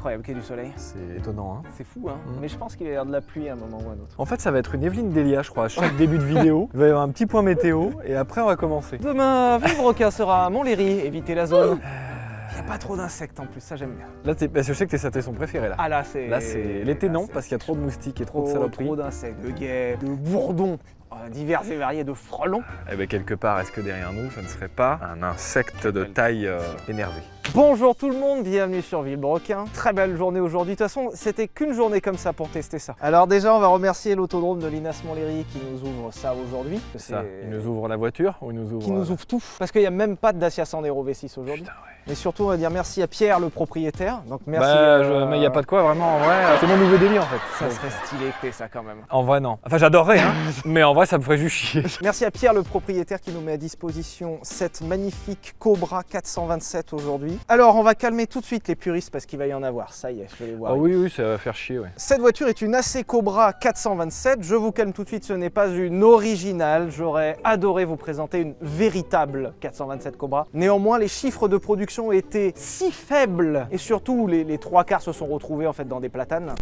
incroyable qu'il y ait du soleil. C'est étonnant, hein. C'est fou, hein. Mais je pense qu'il va y avoir de la pluie à un moment ou à un autre. En fait, ça va être une Evelyne Delia, je crois. À chaque début de vidéo, il va y avoir un petit point météo et après, on va commencer. Demain, Villebrequin sera à Montlhéry, évitez la zone. Il n'y a pas trop d'insectes en plus, ça j'aime bien. Là, parce que je sais que tes satés sont préférés là. Ah là, c'est... L'été, non, parce qu'il y a trop de moustiques et trop de saloperies. Trop d'insectes, de guêpes, de bourdons, divers et variés, de frelons. Eh bien, quelque part, est-ce que derrière nous, ça ne serait pas un insecte de taille énervée? Bonjour tout le monde, bienvenue sur Villebrequin. Très belle journée aujourd'hui. De toute façon, c'était qu'une journée comme ça pour tester ça. Alors déjà, on va remercier l'autodrome de l'Inas Montlhéry qui nous ouvre ça aujourd'hui. Ça, il nous ouvre la voiture ou il nous ouvre... Qui nous ouvre tout. Parce qu'il n'y a même pas de Dacia Sandero V6 aujourd'hui. Et surtout, on va dire merci à Pierre, le propriétaire. Donc merci. Mais il n'y a pas de quoi, vraiment, en vrai. C'est mon nouveau délit en fait. Ça serait stylé que t'aies ça quand même. En vrai, non. Enfin, j'adorerais, hein. Mais en vrai, ça me ferait juste chier. Merci à Pierre, le propriétaire, qui nous met à disposition cette magnifique Cobra 427 aujourd'hui. Alors, on va calmer tout de suite les puristes parce qu'il va y en avoir. Ça y est, je vais les voir. Ah oui, ça va faire chier, ouais. Cette voiture est une AC Cobra 427. Je vous calme tout de suite, ce n'est pas une originale. J'aurais adoré vous présenter une véritable 427 Cobra. Néanmoins, les chiffres de production étaient si faibles et surtout les trois quarts se sont retrouvés en fait dans des platanes.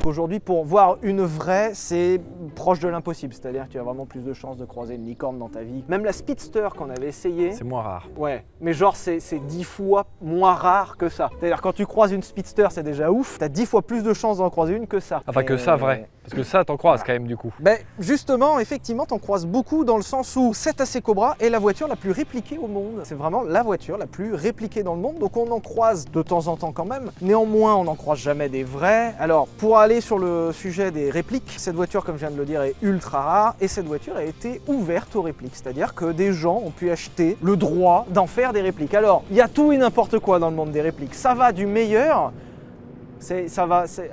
Aujourd'hui, pour voir une vraie, c'est proche de l'impossible. C'est-à-dire que tu as vraiment plus de chances de croiser une licorne dans ta vie. Même la Speedster qu'on avait essayé. C'est moins rare. Ouais, mais genre c'est 10 fois moins rare que ça. C'est-à-dire quand tu croises une Speedster, c'est déjà ouf. Tu as 10 fois plus de chances d'en croiser une que ça. Enfin, que ça, vrai. Parce que ça, t'en croises quand même du coup. Ben justement, effectivement, t'en croises beaucoup dans le sens où cette AC Cobra est la voiture la plus répliquée au monde. C'est vraiment la voiture la plus répliquée dans le monde. Donc on en croise de temps en temps quand même. Néanmoins, on n'en croise jamais des vrais. Alors, pour aller sur le sujet des répliques, cette voiture, comme je viens de le dire, est ultra rare et cette voiture a été ouverte aux répliques. C'est-à-dire que des gens ont pu acheter le droit d'en faire des répliques. Alors, il y a tout et n'importe quoi dans le monde des répliques. Ça va du meilleur.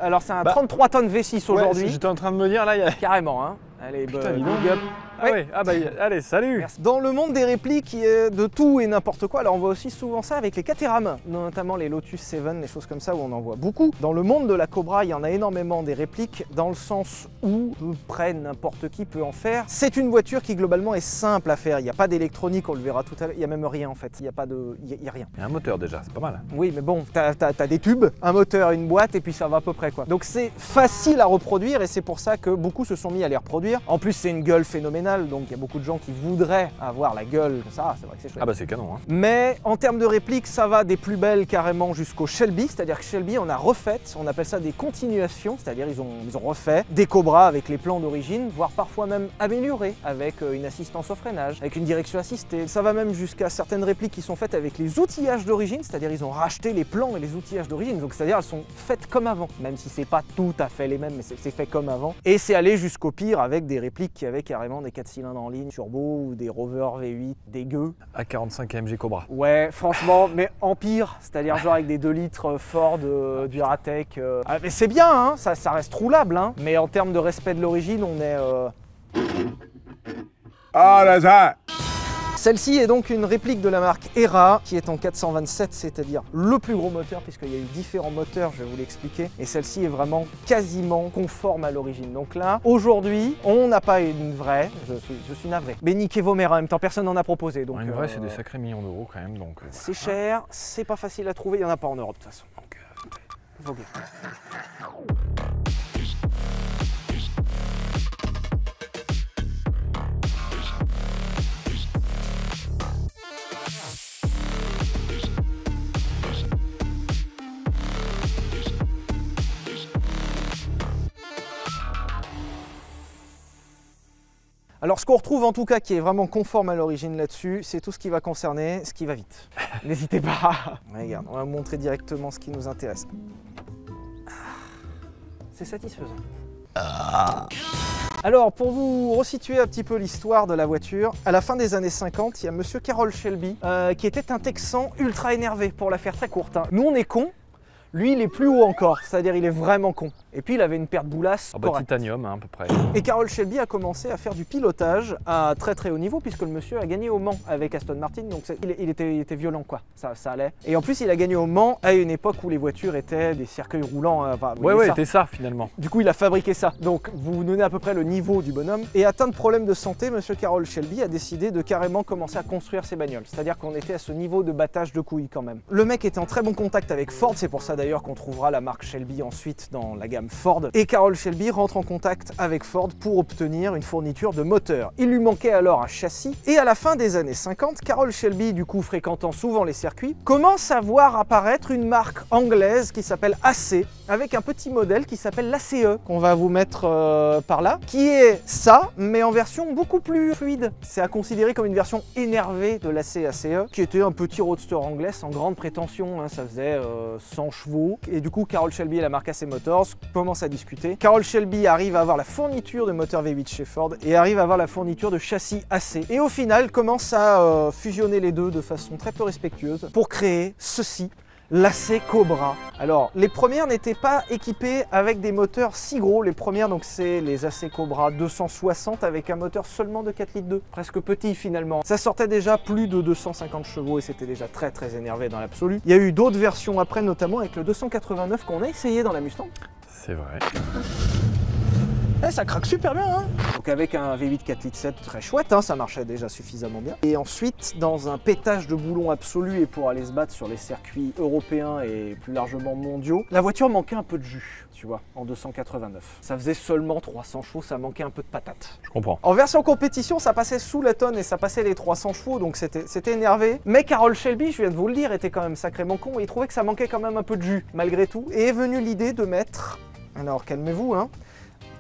Alors c'est un 33 tonnes V6 aujourd'hui. Ouais, j'étais en train de me dire là, il y a... Carrément, hein. Allez, putain, big up. Ah ouais, ah bah allez, salut. Merci. Dans le monde des répliques, il y a de tout et n'importe quoi. Alors on voit aussi souvent ça avec les Caterham, notamment les Lotus 7, les choses comme ça où on en voit beaucoup. Dans le monde de la Cobra, il y en a énormément des répliques dans le sens où près n'importe qui peut en faire. C'est une voiture qui globalement est simple à faire. Il n'y a pas d'électronique, on le verra tout à l'heure. Il n'y a même rien en fait. Il n'y a pas de, il y a rien. Il y a un moteur déjà, c'est pas mal. Oui, mais bon, t'as des tubes, un moteur, une boîte et puis ça va à peu près quoi. Donc c'est facile à reproduire et c'est pour ça que beaucoup se sont mis à les reproduire. En plus, c'est une gueule phénoménale, donc il y a beaucoup de gens qui voudraient avoir la gueule comme ça, c'est vrai que c'est chouette. Ah bah c'est canon, hein. Mais en termes de répliques, ça va des plus belles carrément jusqu'au Shelby, c'est-à-dire que Shelby, on a refait, on appelle ça des continuations, c'est-à-dire ils ont refait des Cobras avec les plans d'origine, voire parfois même améliorés avec une assistance au freinage, avec une direction assistée. Ça va même jusqu'à certaines répliques qui sont faites avec les outillages d'origine, c'est-à-dire ils ont racheté les plans et les outillages d'origine, donc c'est-à-dire elles sont faites comme avant, même si c'est pas tout à fait les mêmes, mais c'est fait comme avant. Et c'est allé jusqu'au pire avec des répliques qui avaient carrément des 4 cylindres en ligne turbo ou des Rover V8 dégueux. A45 AMG Cobra. Ouais, franchement, mais en pire, c'est-à-dire genre avec des 2 litres Ford, Duratec. Mais c'est bien, hein, ça reste roulable, hein, mais en termes de respect de l'origine, on est... Ah, là, ça. Celle-ci est donc une réplique de la marque ERA qui est en 427, c'est-à-dire le plus gros moteur puisqu'il y a eu différents moteurs, je vais vous l'expliquer. Et celle-ci est vraiment quasiment conforme à l'origine. Donc là, aujourd'hui, on n'a pas une vraie, je suis navré. Mais niquez vos mères en même temps, personne n'en a proposé. Donc, une vraie, c'est des sacrés millions d'euros quand même. Donc c'est cher, c'est pas facile à trouver, il n'y en a pas en Europe de toute façon. Donc, alors ce qu'on retrouve en tout cas qui est vraiment conforme à l'origine là-dessus, c'est tout ce qui va concerner ce qui va vite. N'hésitez pas. Regarde, on va vous montrer directement ce qui nous intéresse. C'est satisfaisant. Alors pour vous resituer un petit peu l'histoire de la voiture, à la fin des années 50, il y a monsieur Carroll Shelby qui était un Texan ultra énervé pour la faire très courte, hein. Nous on est cons. Lui, il est plus haut encore, c'est-à-dire il est vraiment con. Et puis il avait une paire de boulasses correcte. Titanium hein, à peu près. Et Carroll Shelby a commencé à faire du pilotage à très haut niveau puisque le monsieur a gagné au Mans avec Aston Martin, donc il était violent quoi, ça allait. Et en plus il a gagné au Mans à une époque où les voitures étaient des cercueils roulants. Enfin, ouais, c'était ça finalement. Du coup il a fabriqué ça, donc vous vous donnez à peu près le niveau du bonhomme. Et atteint de problèmes de santé, monsieur Carroll Shelby a décidé de carrément commencer à construire ses bagnoles. C'est-à-dire qu'on était à ce niveau de battage de couilles quand même. Le mec était en très bon contact avec Ford, c'est pour ça d'ailleurs qu'on trouvera la marque Shelby ensuite dans la gamme Ford. Et Carroll Shelby rentre en contact avec Ford pour obtenir une fourniture de moteur. Il lui manquait alors un châssis et à la fin des années 50, Carroll Shelby, du coup fréquentant souvent les circuits, commence à voir apparaître une marque anglaise qui s'appelle AC avec un petit modèle qui s'appelle l'ACE qu'on va vous mettre par là, qui est ça mais en version beaucoup plus fluide. C'est à considérer comme une version énervée de l'AC ACE qui était un petit roadster anglais sans grande prétention, hein, ça faisait 100 chevaux et du coup Carroll Shelby et la marque AC Motors commencent à discuter. Carroll Shelby arrive à avoir la fourniture de moteur V8 chez Ford et arrive à avoir la fourniture de châssis AC et au final commence à fusionner les deux de façon très peu respectueuse pour créer ceci, l'AC Cobra. Alors, les premières n'étaient pas équipées avec des moteurs si gros. Les premières, donc c'est les AC Cobra 260 avec un moteur seulement de 4,2 litres, presque petit finalement. Ça sortait déjà plus de 250 chevaux et c'était déjà très énervé dans l'absolu. Il y a eu d'autres versions après, notamment avec le 289 qu'on a essayé dans la Mustang. C'est vrai. Eh, ça craque super bien hein. Donc avec un V8 4,7 litres très chouette, hein, ça marchait déjà suffisamment bien. Et ensuite, dans un pétage de boulon absolu et pour aller se battre sur les circuits européens et plus largement mondiaux, la voiture manquait un peu de jus, tu vois, en 289. Ça faisait seulement 300 chevaux, ça manquait un peu de patate. Je comprends. En version compétition, ça passait sous la tonne et ça passait les 300 chevaux, donc c'était énervé. Mais Carroll Shelby, je viens de vous le dire, était quand même sacrément con et il trouvait que ça manquait quand même un peu de jus, malgré tout. Et est venue l'idée de mettre, alors calmez-vous, hein,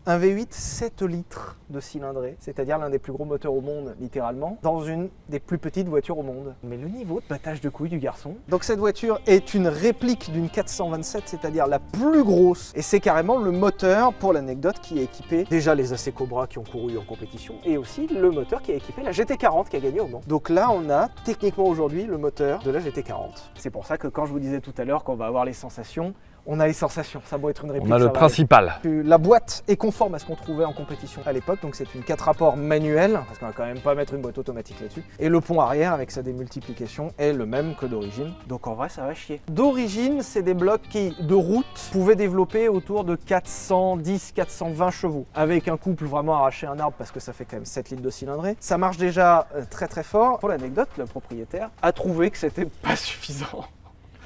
un V8 7 litres de cylindrée, c'est-à-dire l'un des plus gros moteurs au monde, littéralement, dans une des plus petites voitures au monde. Mais le niveau de battage de couilles du garçon. Donc cette voiture est une réplique d'une 427, c'est-à-dire la plus grosse. Et c'est carrément le moteur, pour l'anecdote, qui est équipé déjà les AC Cobra qui ont couru en compétition, et aussi le moteur qui a équipé la GT40 qui a gagné au Mans. Donc là, on a techniquement aujourd'hui le moteur de la GT40. C'est pour ça que quand je vous disais tout à l'heure qu'on va avoir les sensations, on a les sensations, ça doit être une réplique. On a le principal. La boîte est conforme à ce qu'on trouvait en compétition à l'époque, donc c'est une 4 rapports manuelle, parce qu'on va quand même pas mettre une boîte automatique là-dessus. Et le pont arrière avec sa démultiplication est le même que d'origine, donc en vrai ça va chier. D'origine, c'est des blocs qui, de route, pouvaient développer autour de 410-420 chevaux, avec un couple vraiment arraché à un arbre, parce que ça fait quand même 7 litres de cylindrée. Ça marche déjà très fort. Pour l'anecdote, le propriétaire a trouvé que c'était pas suffisant.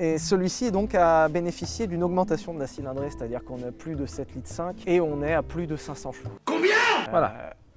Et celui-ci donc a bénéficié d'une augmentation de la cylindrée, c'est-à-dire qu'on a plus de 7,5 litres et on est à plus de 500 chevaux. Combien Voilà.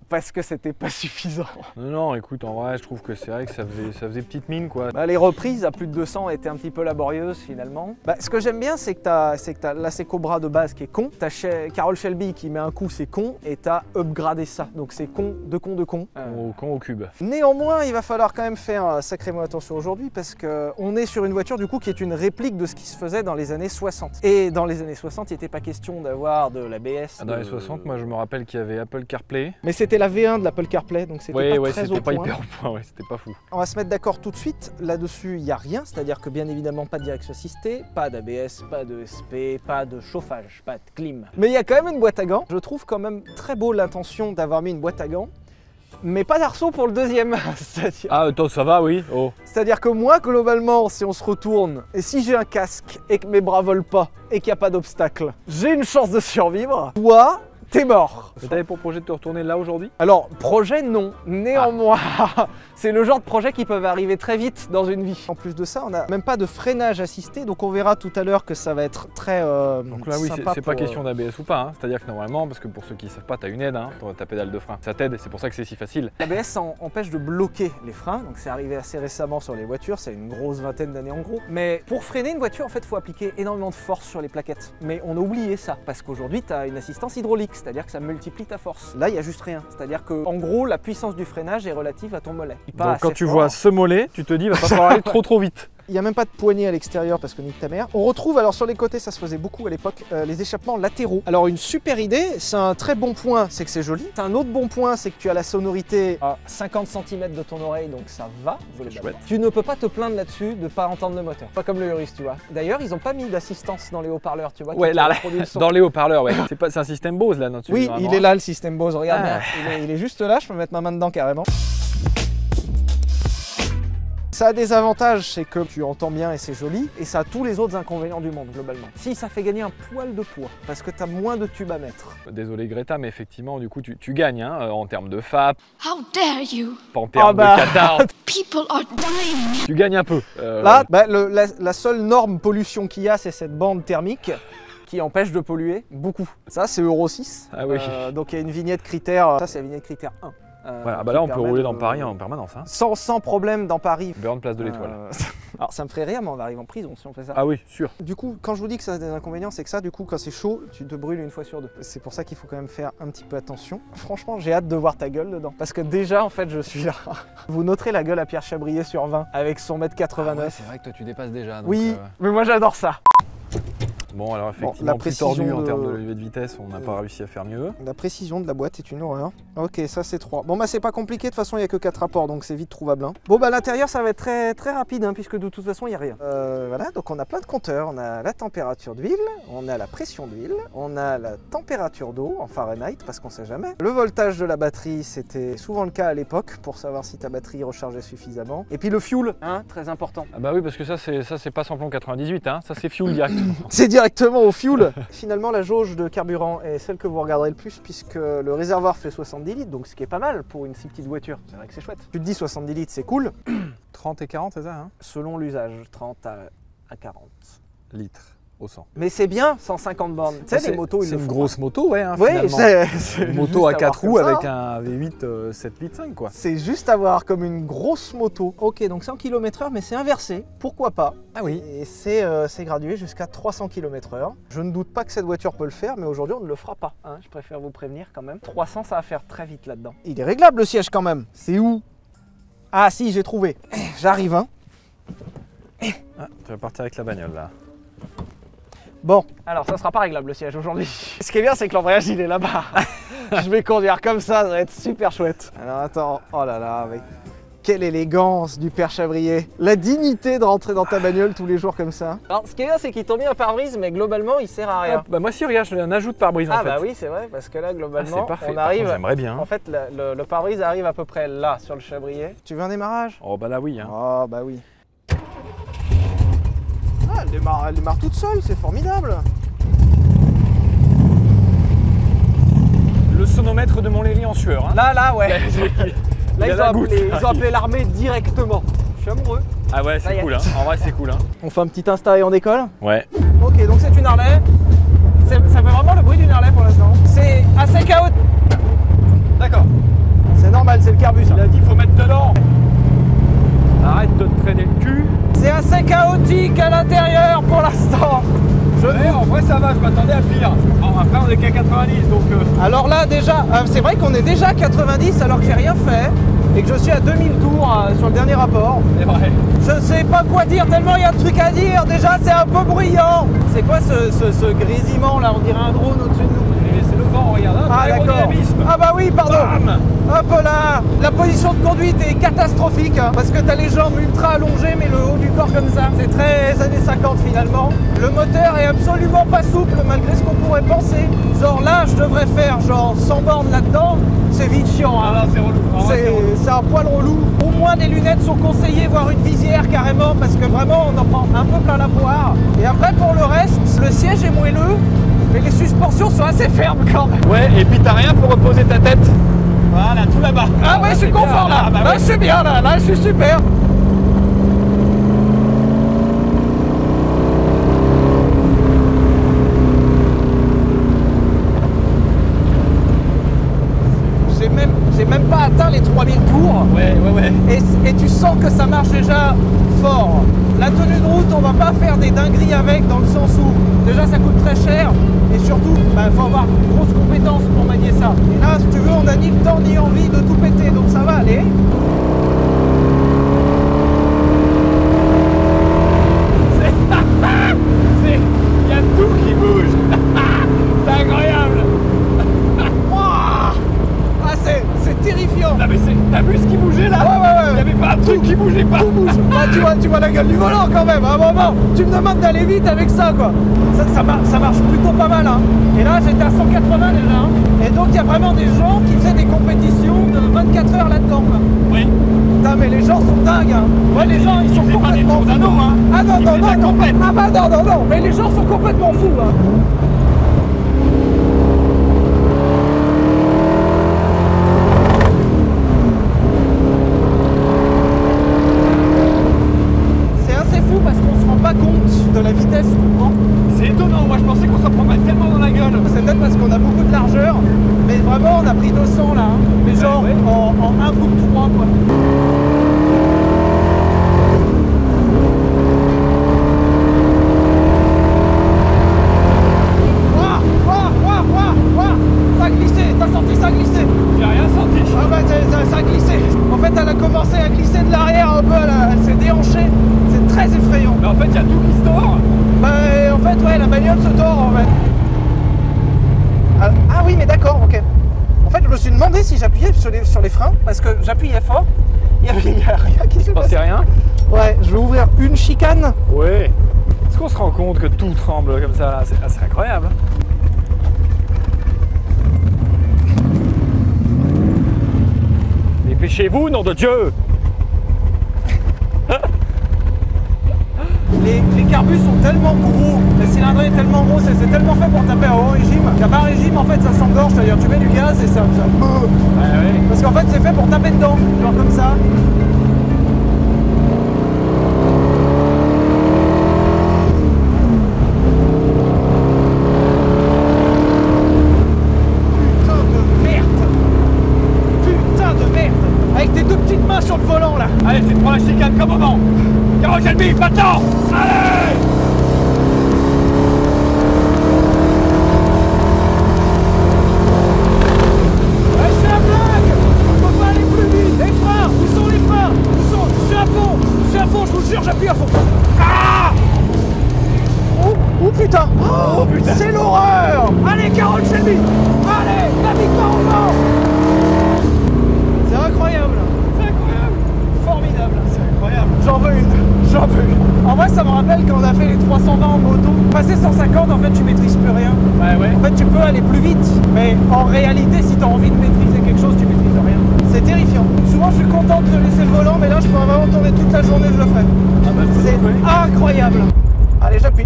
Parce que c'était pas suffisant. Non, écoute, en vrai, je trouve que c'est vrai que ça faisait petite mine, quoi. Bah, les reprises à plus de 200 étaient un petit peu laborieuses, finalement. Bah, ce que j'aime bien, c'est que t'as l'AC Cobra de base qui est con, t'as Carroll Shelby qui met un coup, c'est con, et t'as upgradé ça. Donc c'est con. Con au cube. Néanmoins, il va falloir quand même faire sacrément attention aujourd'hui, parce qu'on est sur une voiture, du coup, qui est une réplique de ce qui se faisait dans les années 60. Et dans les années 60, il n'était pas question d'avoir de l'ABS. Dans les 60, moi, je me rappelle qu'il y avait Apple CarPlay. Mais c'était la V1 de l'Apple CarPlay, donc c'était pas très au point. Hyper au point, c'était pas fou. On va se mettre d'accord tout de suite, là-dessus il n'y a rien, c'est-à-dire que bien évidemment pas de direction assistée, pas d'ABS, pas de SP, pas de chauffage, pas de clim. Mais il y a quand même une boîte à gants. Je trouve quand même très beau l'intention d'avoir mis une boîte à gants, mais pas d'arceau pour le deuxième. Ah attends, ça va, oui. Oh. C'est-à-dire que moi, globalement, si on se retourne, et si j'ai un casque, et que mes bras volent pas, et qu'il n'y a pas d'obstacle, j'ai une chance de survivre. Toi, t'es mort. T'avais pour projet de te retourner là aujourd'hui? Alors, projet non. Néanmoins, c'est le genre de projet qui peuvent arriver très vite dans une vie. En plus de ça, on n'a même pas de freinage assisté, donc on verra tout à l'heure que ça va être très donc là oui, c'est pas question d'ABS ou pas, hein. C'est-à-dire que normalement, parce que pour ceux qui ne savent pas, tu as une aide pour ta pédale de frein. Ça t'aide et c'est pour ça que c'est si facile. L'ABS empêche de bloquer les freins, donc c'est arrivé assez récemment sur les voitures, c'est une grosse vingtaine d'années en gros. Mais pour freiner une voiture, en fait, il faut appliquer énormément de force sur les plaquettes. Mais on a oublié ça, parce qu'aujourd'hui, tu as une assistance hydraulique, c'est-à-dire que ça multiplie ta force. Là, il n'y a juste rien, c'est-à-dire que en gros, la puissance du freinage est relative à ton mollet. Donc quand tu vois ce mollet, tu te dis, va pas falloir aller trop vite. Il n'y a même pas de poignée à l'extérieur parce que nique ta mère. On retrouve, alors sur les côtés, ça se faisait beaucoup à l'époque, les échappements latéraux. Alors une super idée, c'est un très bon point, c'est que c'est joli. Un autre bon point, c'est que tu as la sonorité à 50 cm de ton oreille, donc ça va. Tu ne peux pas te plaindre là-dessus de ne pas entendre le moteur. Pas comme le Urus, tu vois. D'ailleurs, ils n'ont pas mis d'assistance dans les haut-parleurs, tu vois. Ouais, là, dans les haut-parleurs, ouais. C'est un système Bose là, non-dessus. Oui, il est là le système Bose, regarde bien. Il est juste là, je peux mettre ma main dedans carrément. Ça a des avantages, c'est que tu entends bien et c'est joli, et ça a tous les autres inconvénients du monde globalement. Si, ça fait gagner un poil de poids, parce que tu as moins de tubes à mettre. Désolé Greta, mais effectivement, du coup, tu gagnes hein, en termes de FAP. How dare you? En termes de cathare. People are dying. Tu gagnes un peu. Là, la seule norme pollution qu'il y a, c'est cette bande thermique qui empêche de polluer beaucoup. Ça, c'est Euro 6. Ah oui. Donc il y a une vignette critère, ça c'est la vignette critère 1. Voilà, bah là on peut rouler dans Paris en permanence. Hein. Sans problème dans Paris. Burn place de l'Étoile. Alors ça me ferait rire, mais on va arriver en prison si on fait ça. Ah oui, sûr. Du coup, quand je vous dis que ça a des inconvénients, c'est que ça, du coup, quand c'est chaud, tu te brûles une fois sur deux. C'est pour ça qu'il faut quand même faire un petit peu attention. Franchement, j'ai hâte de voir ta gueule dedans. Parce que déjà, en fait, je suis là. Vous noterez la gueule à Pierre Chabrier sur 20 avec son mètre 89. Ah ouais, c'est vrai que toi tu dépasses déjà. Donc oui, mais moi j'adore ça. Bon, alors effectivement, la plus tordu précision en termes de levée de vitesse, on n'a pas réussi à faire mieux. La précision de la boîte est une horreur. Ok, ça c'est 3. Bon bah c'est pas compliqué, de toute façon il n'y a que 4 rapports, donc c'est vite trouvable. Hein. Bon bah l'intérieur ça va être très rapide, hein, puisque de toute façon il n'y a rien. Voilà, donc on a plein de compteurs. On a la température d'huile, on a la pression d'huile, on a la température d'eau en Fahrenheit, parce qu'on sait jamais. Le voltage de la batterie, c'était souvent le cas à l'époque, pour savoir si ta batterie rechargeait suffisamment. Et puis le fuel, hein, très important. Ah bah oui, parce que ça c'est pas samplon 98, hein, ça c'est fuel directement. C'est directement au fuel. Finalement, la jauge de carburant est celle que vous regarderez le plus, puisque le réservoir fait 70 litres, donc ce qui est pas mal pour une si petite voiture. C'est vrai que c'est chouette. Tu te dis 70 litres, c'est cool. 30 et 40, c'est ça hein? Selon l'usage, 30 à 40 litres au 100. Mais c'est bien, 150 bornes. Tu sais, les motos, ils le font. C'est une grosse moto, ouais. Hein, oui, c'est une moto à 4 roues avec un V8 7 litres 5, quoi. C'est juste à voir comme une grosse moto. Ok, donc 100 km/h, mais c'est inversé. Pourquoi pas? Ah oui. Et c'est gradué jusqu'à 300 km/h. Je ne doute pas que cette voiture peut le faire, mais aujourd'hui, on ne le fera pas. Hein. Je préfère vous prévenir quand même. 300, ça va faire très vite là-dedans. Il est réglable, le siège, quand même. C'est où? Ah si, j'ai trouvé. J'arrive, hein. Ah, tu vas partir avec la bagnole, là. Bon, alors ça sera pas réglable le siège aujourd'hui. Ce qui est bien, c'est que l'embrayage il est là-bas. Je vais conduire comme ça va être super chouette. Alors attends, oh là là, mec. Quelle élégance du père Chabrier. La dignité de rentrer dans ta bagnole tous les jours comme ça. Alors ce qui est bien, c'est qu'ils t'ont mis un pare-brise, mais globalement il sert à rien. Ah, bah moi si, regarde, je un ajout de pare-brise en fait. Ah bah oui, c'est vrai, parce que là globalement, parfait. on arrive... J'aimerais bien. En fait, le pare-brise arrive à peu près là, sur le Chabrier. Tu veux un démarrage? Oh bah là oui. Hein. Oh bah oui. Ah, elle démarre toute seule, c'est formidable. Le sonomètre de Montlhéry en sueur. Hein. Là, ouais. Là, ils ont appelé l'armée directement. Je suis amoureux. Ah ouais, c'est cool. Hein. En vrai, c'est cool. Hein. On fait un petit Insta et on décolle? Ouais. Ok, donc c'est une Harley. Ça fait vraiment le bruit d'une Harley pour l'instant. C'est assez chaotique. D'accord. C'est normal, c'est le carbu ça. Il a dit faut mettre dedans. Arrête de te traîner le cul. C'est assez chaotique à l'intérieur pour l'instant. En vrai ça va, je m'attendais à pire. Bon, après on est qu'à 90 donc... Alors là déjà, c'est vrai qu'on est déjà à 90 alors que j'ai rien fait et que je suis à 2000 tours sur le dernier rapport. C'est vrai. Je sais pas quoi dire tellement il y a de trucs à dire. Déjà c'est un peu bruyant. C'est quoi ce grésillement là? On dirait un drone au-dessus de nous. C'est le vent, regarde. Ah d'accord. Ah bah oui, pardon. Bam. Hop là. La position de conduite est catastrophique hein, parce que t'as les jambes ultra allongées mais le haut du corps comme ça. C'est très années 50 finalement. Le moteur est absolument pas souple malgré ce qu'on pourrait penser. Genre là je devrais faire genre 100 bornes là-dedans. C'est vite chiant. Hein. Ah non, c'est relou. C'est un poil relou. Au moins des lunettes sont conseillées, voire une visière carrément parce que vraiment on en prend un peu plein la poire. Et après pour le reste, le siège est moelleux. Mais les suspensions sont assez fermes quand même. Ouais, et puis t'as rien pour reposer ta tête. Voilà, tout là-bas. Ah ouais, je suis confort là. Là, je suis bien là. Là, je suis super. J'ai même pas atteint les 3000 tours. Ouais. Et tu sens que ça marche déjà fort. La tenue de route, on va pas faire des dingueries avec dans le sens où déjà ça coûte très cher et surtout il faut avoir une grosse compétence pour manier ça. Et là, si tu veux, on a ni le temps ni envie de tout péter, donc ça va aller. T'as vu ce qui bougeait là? Ouais. Il y avait pas un truc qui bougeait pas. Tout bouge. Ah, tu vois la gueule du volant quand même, à un moment. Tu me demandes d'aller vite avec ça, quoi. Ça marche plutôt pas mal, hein. Et là, j'étais à 180 déjà, hein. Et donc, il y a vraiment des gens qui faisaient des compétitions de 24 heures là-dedans, quoi. Oui. Putain, mais les gens sont dingues, hein. Ouais, les gens, ils sont complètement fous. Hein. Ah non, non. Ah bah non. Mais les gens sont complètement fous, hein. Parce qu'on se rend pas compte de la vitesse qu'on prend. C'est étonnant, moi je pensais qu'on s'en prendrait tellement dans la gueule. C'est peut-être parce qu'on a beaucoup de largeur, mais vraiment on a pris 200 là, hein. Mais genre ouais. en un coup de 3 quoi. Ça a glissé, t'as senti ça glisser? J'ai rien senti. Ah bah ça a glissé. En fait elle a commencé à glisser de l'arrière un peu, elle s'est déhanchée. C'est très effrayant. Mais en fait il y a tout qui se tord. Bah en fait ouais, la bagnole se tord en fait. Ah oui mais d'accord, ok. En fait je me suis demandé si j'appuyais sur les freins, parce que j'appuyais fort, il y a rien qui s'est passé. C'est rien. Ouais, je vais ouvrir une chicane. Ouais. Est-ce qu'on se rend compte que tout tremble comme ça là? C'est incroyable. Dépêchez-vous, nom de Dieu! Les carbus sont tellement gros, le cylindrée est tellement gros, c'est tellement fait pour taper à haut régime qu'à bas régime en fait ça s'engorge, c'est-à-dire tu mets du gaz et ça Ouais. Parce qu'en fait c'est fait pour taper dedans, genre comme ça. Putain de merde! Avec tes deux petites mains sur le volant là! Allez, tu te prends la chicane comme moment! Caro Shelby, maintenant! Allez! Ouais, je fais la blague! On peut pas aller plus vite! Les freins! Où sont les freins? Je suis à fond, je vous jure, j'appuie à fond! Ah! Oh putain! Oh putain! C'est l'horreur! Allez, Carole Shelby! Allez! La victoire au vent! C'est incroyable! C'est incroyable! Formidable! C'est incroyable! J'en veux une! En vrai, ça me rappelle quand on a fait les 320 en moto. Passer 150, en fait, tu maîtrises plus rien. Ouais. En fait, tu peux aller plus vite, mais en réalité, si tu as envie de maîtriser quelque chose, tu maîtrises rien. C'est terrifiant. Souvent, je suis content de te laisser le volant, mais là, je pourrais vraiment tourner toute la journée, je le ferai. Ah bah, C'est incroyable. Allez, j'appuie.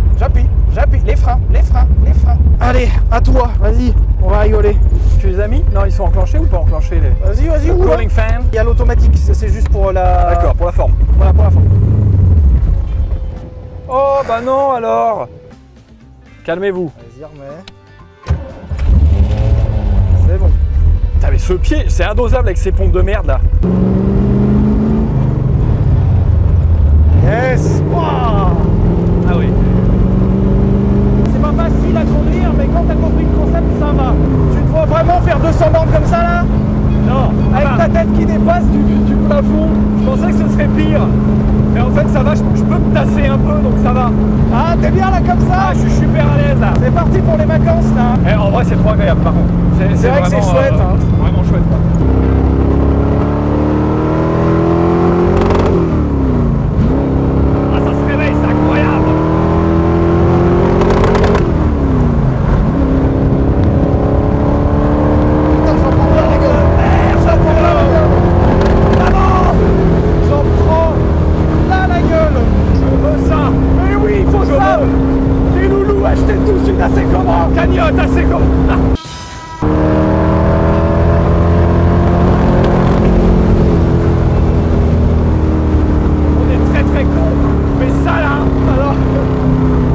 Les freins. Allez, à toi, vas-y, on va rigoler. Tu les as mis? Non, ils sont enclenchés ou pas enclenchés les... Vas-y, oula. Cooling fan. Il y a l'automatique, c'est juste pour la... D'accord, pour la forme. Voilà, pour la forme. Oh bah non alors! Calmez-vous. Vas-y, remets. C'est bon. Putain mais ce pied, c'est indosable avec ces pompes de merde là. Yes! Wow! Ah oui. C'est pas facile à conduire, mais quand t'as compris le concept, ça va. Tu te vois vraiment faire 200 bornes comme ça là? Non. Avec ta tête qui dépasse du plafond. Je pensais que ce serait pire. Mais en fait ça va, je peux me tasser un peu donc ça va. Ah, t'es bien là comme ça? Ah, je suis super à l'aise là. C'est parti pour les vacances là. Eh, en vrai c'est trop agréable par contre. C'est vrai que c'est vraiment, chouette. Hein. Vraiment chouette quoi. Ah ça se réveille, c'est incroyable. Putain, j'en prends plein la gueule. Merde, j'en prends plein la gueule. Maman! J'en prends plein la gueule. Je veux ça. Mais oui, il faut ça. Les loulous, achetez tous une assez Cobra. Cagnotte assez comme. On est très con. Mais ça là, alors,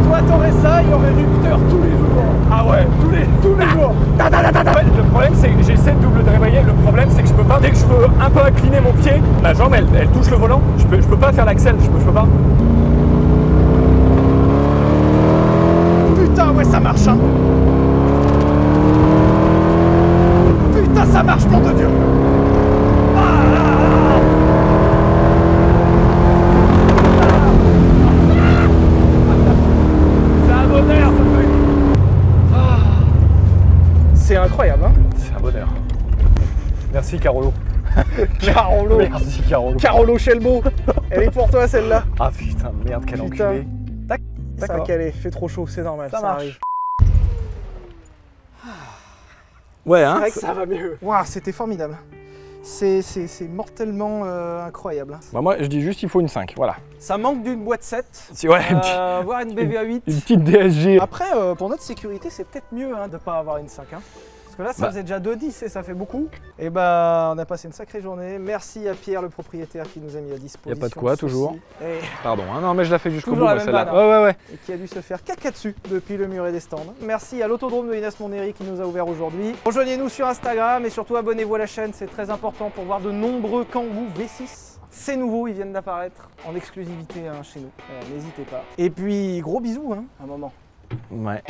toi t'aurais ça, il y aurait rupteur tous les jours. Ah ouais, Tous les jours. En fait, le problème c'est que j'essaie de double dérailler, le problème c'est que je peux pas, dès que je veux un peu incliner mon pied, la jambe elle touche le volant, je peux pas faire l'axel, je peux pas. Putain, ouais, ça marche, hein. Putain, ça marche, nom de Dieu. Ah là là. C'est un bonheur ce truc. C'est incroyable, hein. C'est un bonheur. Merci Carolo. Carolo. Merci Carolo. Carolo Shelbo. Elle est pour toi celle-là. Ah putain, merde, quel Putain. enculé. Tac, Ça d'accord. calé, fait trop chaud, c'est normal. Ça marche. arrive. Ouais, C'est hein. vrai que ça va mieux. Waouh, c'était formidable. C'est mortellement incroyable. Bah moi, je dis juste il faut une 5, voilà. Ça manque d'une boîte 7, Si, ouais, voire une BVA8. une petite DSG. Après, pour notre sécurité, c'est peut-être mieux de ne pas avoir une 5. Hein. Parce que là, ça Bah. faisait déjà 2,10 et ça fait beaucoup. Et bah, on a passé une sacrée journée. Merci à Pierre, le propriétaire, qui nous a mis à disposition. Y a pas de quoi, ceci. toujours. Et, Pardon, hein, non mais je la fais jusqu'au bout, Toujours la moi, même celle-là. vanne, Ouais, ouais, ouais. et qui a dû se faire caca dessus depuis le muret des stands. Merci à l'autodrome de Inès Monnéry qui nous a ouvert aujourd'hui. Rejoignez-nous sur Instagram et surtout abonnez-vous à la chaîne, c'est très important pour voir de nombreux Kangoo V6. C'est nouveau, ils viennent d'apparaître en exclusivité chez nous. N'hésitez pas. Et puis gros bisous, un moment. Ouais.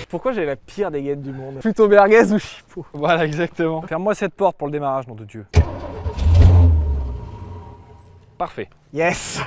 Pourquoi j'ai la pire dégaine du monde? Plutôt merguez ou chipot? Voilà, exactement. Ferme-moi cette porte pour le démarrage, nom de Dieu. Parfait. Yes.